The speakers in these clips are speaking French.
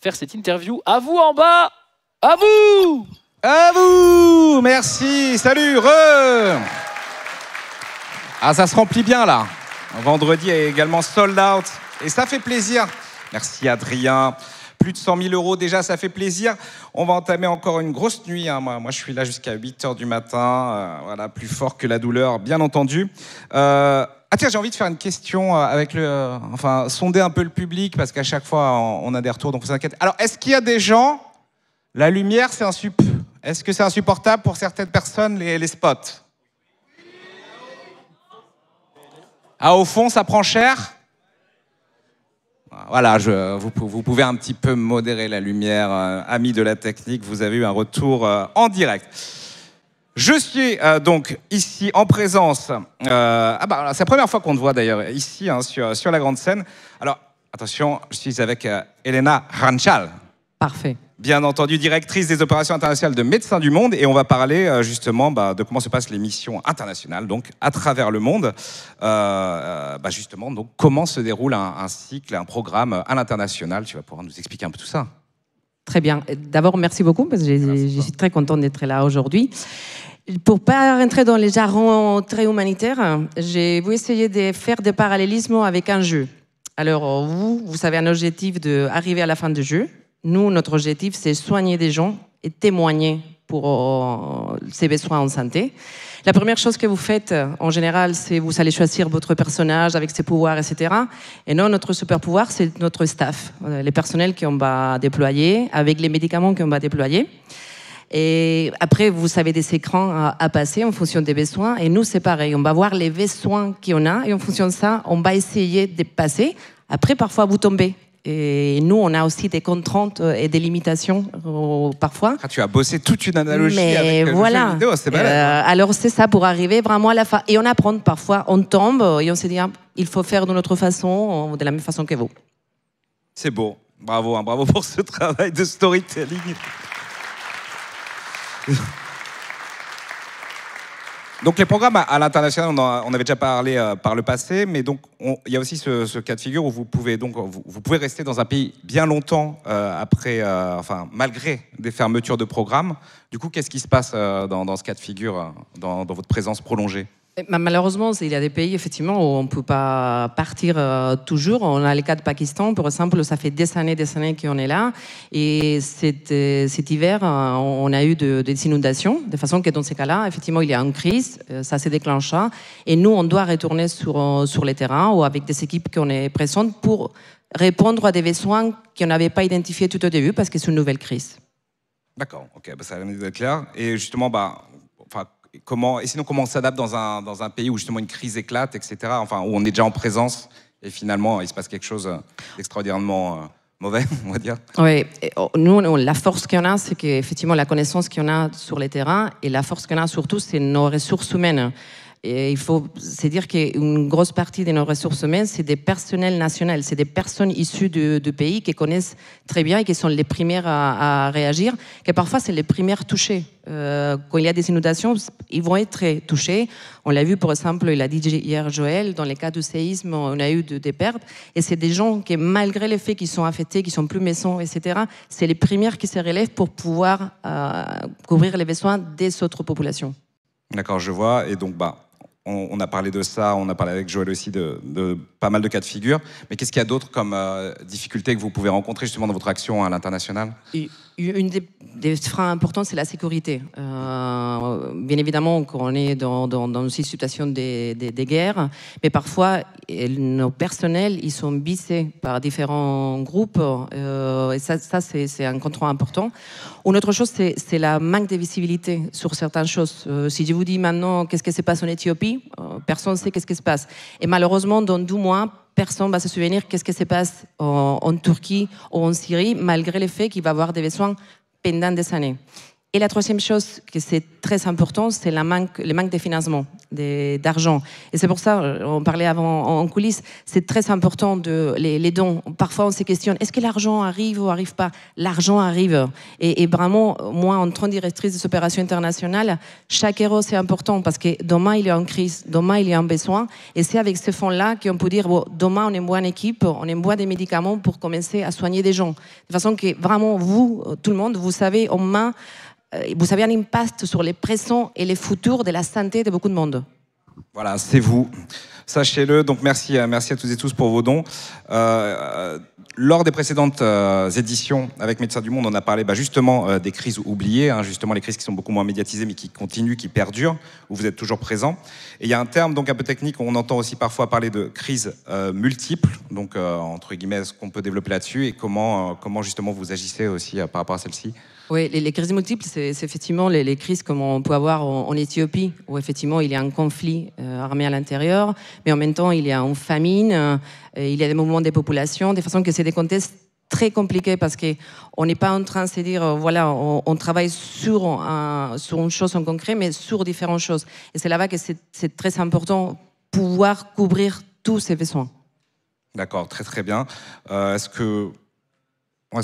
faire cette interview. À vous en bas. À vous. À vous. Merci. Salut. Ah, ça se remplit bien là. Vendredi est également sold out. Et ça fait plaisir. Merci Adrien. Plus de 100 000 € déjà, ça fait plaisir. On va entamer encore une grosse nuit. Hein. Moi, je suis là jusqu'à 8 h du matin. Voilà, plus fort que la douleur, bien entendu. Ah tiens, j'ai envie de faire une question avec enfin, sonder un peu le public, parce qu'à chaque fois, on a des retours, donc on s'inquiète. Alors, est-ce qu'il y a des gens... La lumière, est-ce que c'est insupportable pour certaines personnes, les spots? Ah, au fond, ça prend cher? Voilà, vous pouvez un petit peu modérer la lumière, amis de la technique, vous avez eu un retour en direct. Je suis donc ici en présence, c'est la première fois qu'on te voit d'ailleurs, ici hein, sur la grande scène. Alors, attention, je suis avec Elena Ranchal. Parfait. Bien entendu, directrice des opérations internationales de Médecins du Monde. Et on va parler justement de comment se passent les missions internationales, donc à travers le monde. Justement, donc, comment se déroule un cycle, un programme à l'international. Tu vas pouvoir nous expliquer un peu tout ça. Très bien. D'abord, merci beaucoup, parce que je suis très contente d'être là aujourd'hui. Pour ne pas rentrer dans les jargons très humanitaires, j'ai voulu essayer de faire des parallélismes avec un jeu. Alors, vous avez un objectif d'arriver à la fin du jeu. Nous, notre objectif, c'est soigner des gens et témoigner pour ces besoins en santé. La première chose que vous faites, en général, c'est vous allez choisir votre personnage avec ses pouvoirs, etc. Et non, notre super pouvoir, c'est notre staff, les personnels qu'on va déployer, avec les médicaments qu'on va déployer. Et après, vous avez des écrans à passer en fonction des besoins. Et nous, c'est pareil. On va voir les besoins qu'on a et en fonction de ça, on va essayer de passer. Après, parfois, vous tombez. Et nous, on a aussi des contraintes et des limitations parfois. Ah, tu as bossé toute une analogie avec voilà. le jeu vidéo, c'est balèze. Alors c'est ça pour arriver vraiment à la fin. Et on apprend parfois, on tombe et on se dit, il faut faire de notre façon, de la même façon que vous. C'est beau. Bravo, hein, bravo pour ce travail de storytelling. Donc les programmes à l'international, on avait déjà parlé par le passé, mais donc il y a aussi ce cas de figure où vous pouvez rester dans un pays bien longtemps malgré des fermetures de programmes. Du coup, qu'est-ce qui se passe dans ce cas de figure, dans votre présence prolongée? Malheureusement, il y a des pays effectivement où on ne peut pas partir toujours. On a le cas de Pakistan, par exemple, ça fait des années qu'on est là. Et cet hiver, on a eu des inondations, de façon que dans ces cas-là, effectivement, il y a une crise, ça se déclenche. Et nous, on doit retourner sur les terrains ou avec des équipes qui sont présentes pour répondre à des besoins qu'on n'avait pas identifiés tout au début parce que c'est une nouvelle crise. D'accord, ok, ça vient d'être clair. Et justement, comment on s'adapte dans un pays où justement une crise éclate, etc., où on est déjà en présence et finalement il se passe quelque chose d'extraordinairement mauvais, on va dire. Oui, nous, la force qu'on a, c'est qu'effectivement la connaissance qu'on a sur les terrains et la force qu'on a surtout, c'est nos ressources humaines. Et il faut se dire qu'une grosse partie de nos ressources humaines, c'est des personnels nationaux, c'est des personnes issues de pays qui connaissent très bien et qui sont les premières à réagir, que parfois c'est les premières touchées. Quand il y a des inondations, ils vont être touchés. On l'a vu, par exemple, il a dit hier Joël, dans les cas de séisme, on a eu des pertes. Et c'est des gens qui, malgré le fait qu'ils sont affectés, qu'ils sont plus maisons, etc., c'est les premières qui se relèvent pour pouvoir couvrir les besoins des autres populations. D'accord, je vois. Et donc, on a parlé de ça, on a parlé avec Joël aussi de pas mal de cas de figure. Mais qu'est-ce qu'il y a d'autre comme difficultés que vous pouvez rencontrer justement dans votre action à l'international? Une des freins importants, c'est la sécurité. Bien évidemment, quand on est dans une situation de guerre, mais parfois, nos personnels, ils sont bissés par différents groupes. Et ça c'est un contrôle important. Une autre chose, c'est la manque de visibilité sur certaines choses. Si je vous dis maintenant qu'est-ce qui se passe en Éthiopie, personne ne sait qu'est-ce qui se passe. Et malheureusement, dans 2 mois, personne ne va se souvenir qu'est-ce qui se passe en Turquie ou en Syrie, malgré le fait qu'il va y avoir des besoins pendant des années. Et la troisième chose, que c'est très important, c'est le manque de financement, d'argent. Et c'est pour ça, on parlait avant en coulisses, c'est très important les dons. Parfois, on se questionne, est-ce que l'argent arrive ou arrive pas? L'argent arrive. Et vraiment, moi, en tant que directrice des opérations internationales, chaque euro, c'est important parce que demain, il y a une crise, demain, il y a un besoin. Et c'est avec ce fonds-là qu'on peut dire, bon, demain, on envoie une équipe, on envoie des médicaments pour commencer à soigner des gens. De façon que vraiment, vous, tout le monde, vous savez, en main, vous avez un impact sur les présents et les futurs de la santé de beaucoup de monde. Voilà, c'est vous. Sachez-le. Donc merci à toutes et tous pour vos dons. Lors des précédentes éditions avec Médecins du Monde, on a parlé justement des crises oubliées, hein, justement les crises qui sont beaucoup moins médiatisées mais qui continuent, qui perdurent, où vous êtes toujours présents. Et il y a un terme donc un peu technique, on entend aussi parfois parler de crises multiples, donc entre guillemets, est-ce qu'on peut développer là-dessus et comment justement vous agissez aussi par rapport à celle-ci? Oui, les crises multiples, c'est effectivement les crises comme on peut avoir en Éthiopie, où effectivement il y a un conflit armé à l'intérieur, mais en même temps il y a une famine, il y a des mouvements des populations, de façon que c'est des contextes très compliqués parce qu'on n'est pas en train de se dire, voilà, on travaille sur une chose en concret, mais sur différentes choses. Et c'est là-bas que c'est très important pouvoir couvrir tous ces besoins. D'accord, très très bien. Est-ce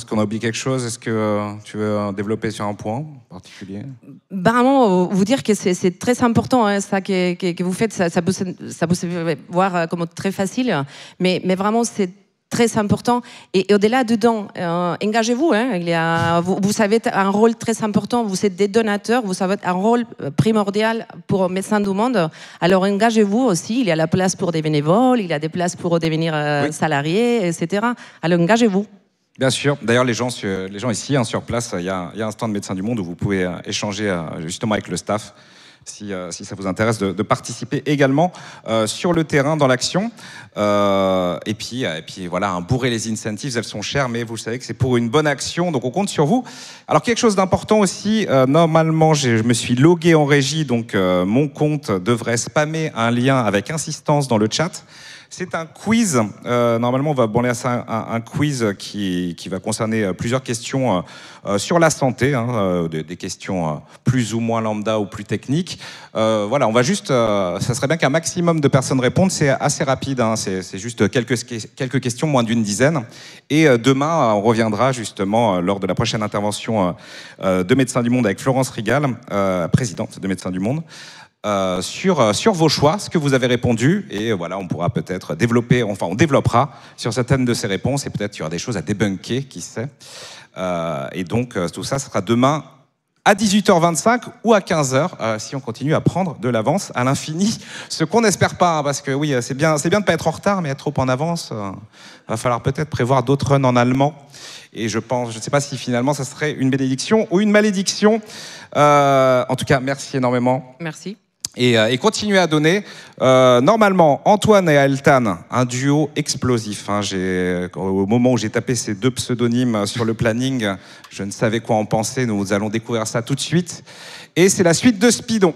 qu'on a oublié quelque chose? Est-ce que tu veux développer sur un point en particulier? Vraiment, vous dire que c'est très important, hein, ça que vous faites, ça peut se voir comme très facile, mais vraiment c'est très important. Et au-delà dedans, engagez-vous. Hein, vous avez un rôle très important, vous êtes des donateurs, vous avez un rôle primordial pour Médecins du Monde. Alors engagez-vous aussi, il y a la place pour des bénévoles, il y a des places pour devenir salariés, etc. Alors engagez-vous. Bien sûr. D'ailleurs, les gens ici, hein, sur place, il y a un stand Médecins du Monde où vous pouvez échanger justement avec le staff si ça vous intéresse de participer également sur le terrain, dans l'action. Et puis voilà, hein, bourrer les incentives, elles sont chères, mais vous savez que c'est pour une bonne action, donc on compte sur vous. Alors quelque chose d'important aussi, normalement, je me suis logué en régie, donc mon compte devrait spammer un lien avec insistance dans le chat. C'est un quiz. Normalement, on va branler à ça un quiz qui va concerner plusieurs questions sur la santé, hein, des questions plus ou moins lambda ou plus techniques. Voilà, on va juste. Ça serait bien qu'un maximum de personnes répondent. C'est assez rapide. Hein, c'est juste quelques questions, moins d'une dizaine. Et demain, on reviendra justement lors de la prochaine intervention de Médecins du Monde avec Florence Rigal, présidente de Médecins du Monde. Sur vos choix, ce que vous avez répondu, et voilà, on pourra peut-être développer, enfin on développera sur certaines de ces réponses, et peut-être qu'il y aura des choses à débunker, qui sait. Et donc tout ça sera demain à 18h25 ou à 15h, si on continue à prendre de l'avance à l'infini, ce qu'on n'espère pas, hein, parce que oui, c'est bien de ne pas être en retard, mais être trop en avance, va falloir peut-être prévoir d'autres runs en allemand. Et je ne sais pas si finalement ça serait une bénédiction ou une malédiction. En tout cas, merci énormément. Merci. Et continuez à donner. Normalement, Antoine et Altan, un duo explosif. Hein. Au moment où j'ai tapé ces deux pseudonymes sur le planning, je ne savais quoi en penser. Nous allons découvrir ça tout de suite. Et c'est la suite de Speedon.